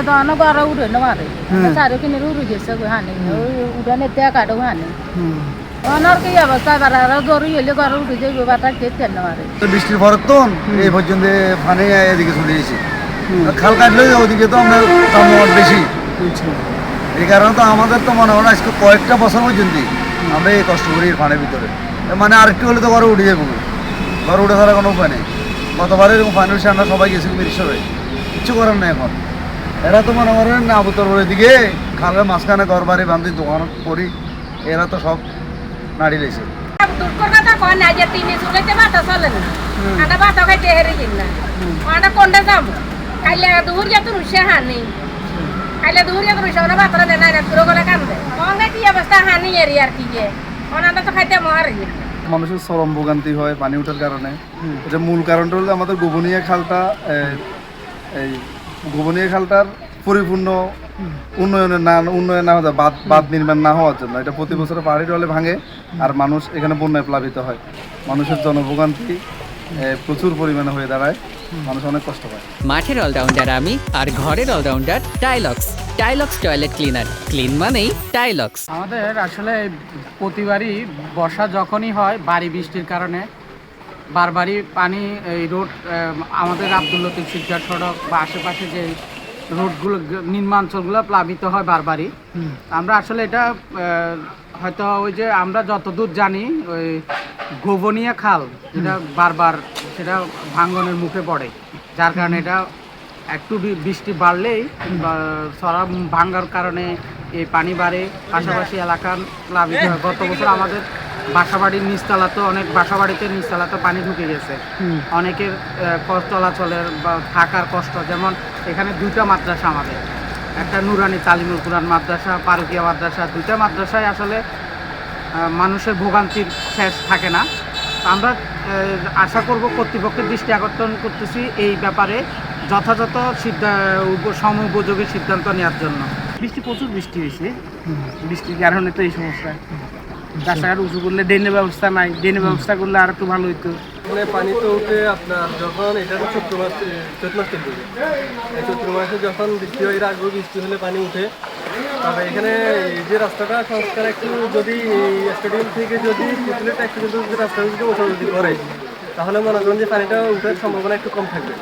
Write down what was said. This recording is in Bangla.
তো অনেক বড় উড়ে না মারে চারো কিনে উড়ে গেছে হানি উড়ানে দেয়া কাটো হানি অনার কি অবস্থা বারা জরুরি হলে ঘরে উঠে যাইবে বাতা খেতে না মারে বৃষ্টির ভরত তো এই পর্যন্ত পানি এদিকে চলে এসেছে খাল কাটলে ওদিকে তো আমরা জনগণ বেশি এই কারণে তো আমাদের তো মনে হয় না আজকে কয়েকটা বছর পর্যন্ত আমরা এই কষ্ট করি পানির ভিতরে মানে আরেকটু হলে তো ঘরে উঠে যাবো ঘরে উঠে থাকার কোনো উপায় নেই গতবার এরকম পানি উঠে আমরা সবাই গেছি মিরিশ্বরে কিচ্ছু করার নেই এখন এরা তো মনে করেন আবুতরের দিকে খালের মাঝখানে ঘর বাড়ি বান্ধি দোকান করি এরা তো সব নাড়ি লেছে দুর্ঘটনা কয় না যে তিনি চুলাইতে বাতা চলে না আটা বাতা খাইতে হেরে কিন না আটা কোনটা যাব কাইলে দুহুরিয়া তো রুশে হানি কাইলে দুহুরিয়া তো রুশে না বাতরা দেনা না পুরো গলা কান্দে মঙ্গে কি অবস্থা হানি এরি আর কি যে ওনাটা তো খাইতে মরে মানুষের চরম ভোগান্তি হয় পানি ওঠার কারণে এটা মূল কারণটা হলো আমাদের গোবনিয়া খালটা এই গোবনিয়া খালটার পরিপূর্ণ উন্নয়ন না হওয়া বাঁধ নির্মাণ না হওয়ার জন্য এটা প্রতি বছর পাহাড়ি ঢলে ভাঙে আর মানুষ এখানে বন্যায় প্লাবিত হয় মানুষের জনভোগান্তি প্রচুর পরিমাণে হয়ে দাঁড়ায় মানুষ অনেক কষ্ট পায় মাঠের অলরাউন্ডার আমি আর ঘরের allrounder Tylox Tylox toilet cleaner clean মানেই টাইলক্স আমাদের আসলে প্রতিবারই বর্ষা যখনই হয় ভারী বৃষ্টির কারণে বারবারই পানি এই রোড আমাদের আব্দুল লতিফ শিকদার সড়ক বা আশেপাশে যে রোডগুলো নির্মাঞ্চলগুলো প্লাবিত হয় বারবারই আমরা আসলে এটা হয়তো ওই যে আমরা যতদূর জানি ওই গোবনিয়া খাল যেটা বারবার সেটা ভাঙ্গনের মুখে পড়ে যার কারণে এটা একটু বৃষ্টি বাড়লেই সরা ভাঙ্গার কারণে এই পানি বাড়ে পাশাপাশি এলাকা প্লাবিত হয় গত বছর আমাদের বাসাবাড়ির নিচতলাতে অনেক বাসাবাড়িতে নিচতলাতে পানি ঢুকে গেছে অনেকের চলাচলের বা থাকার কষ্ট যেমন এখানে দুইটা মাদ্রাসা আমাদের একটা নুরানি তালিমুল কুরআন মাদ্রাসা পারুকিয়া মাদ্রাসা দুইটা মাদ্রাসায় আসলে মানুষের ভোগান্তির শেষ থাকে না আমরা আশা করব কর্তৃপক্ষের দৃষ্টি আকর্ষণ করতেছি এই ব্যাপারে যথাযথ সময়োপযোগী সিদ্ধান্ত নেওয়ার জন্য প্রচুর বৃষ্টি হয়েছে বৃষ্টির কারণে তো এই সমস্যা রাস্তাঘাট উঁচু করলে ড্রেনের ব্যবস্থা নাই ড্রেনের ব্যবস্থা করলে আর একটু ভালো হইতো পানি তো উঠে আপনার যখন এটা চৈত্র মাস চৈত্র দিকে এই চৈত্র মাসে যখন বৃষ্টি হয় এর আগেও বৃষ্টি হলে পানি উঠে তবে এখানে যে রাস্তাটা সংস্কার একটু যদি স্টেডিয়াম থেকে যদি একটু কিন্তু রাস্তা যদি ওঠা যদি করে তাহলে মনে করেন যে পানিটা উঠার সম্ভাবনা একটু কম থাকবে।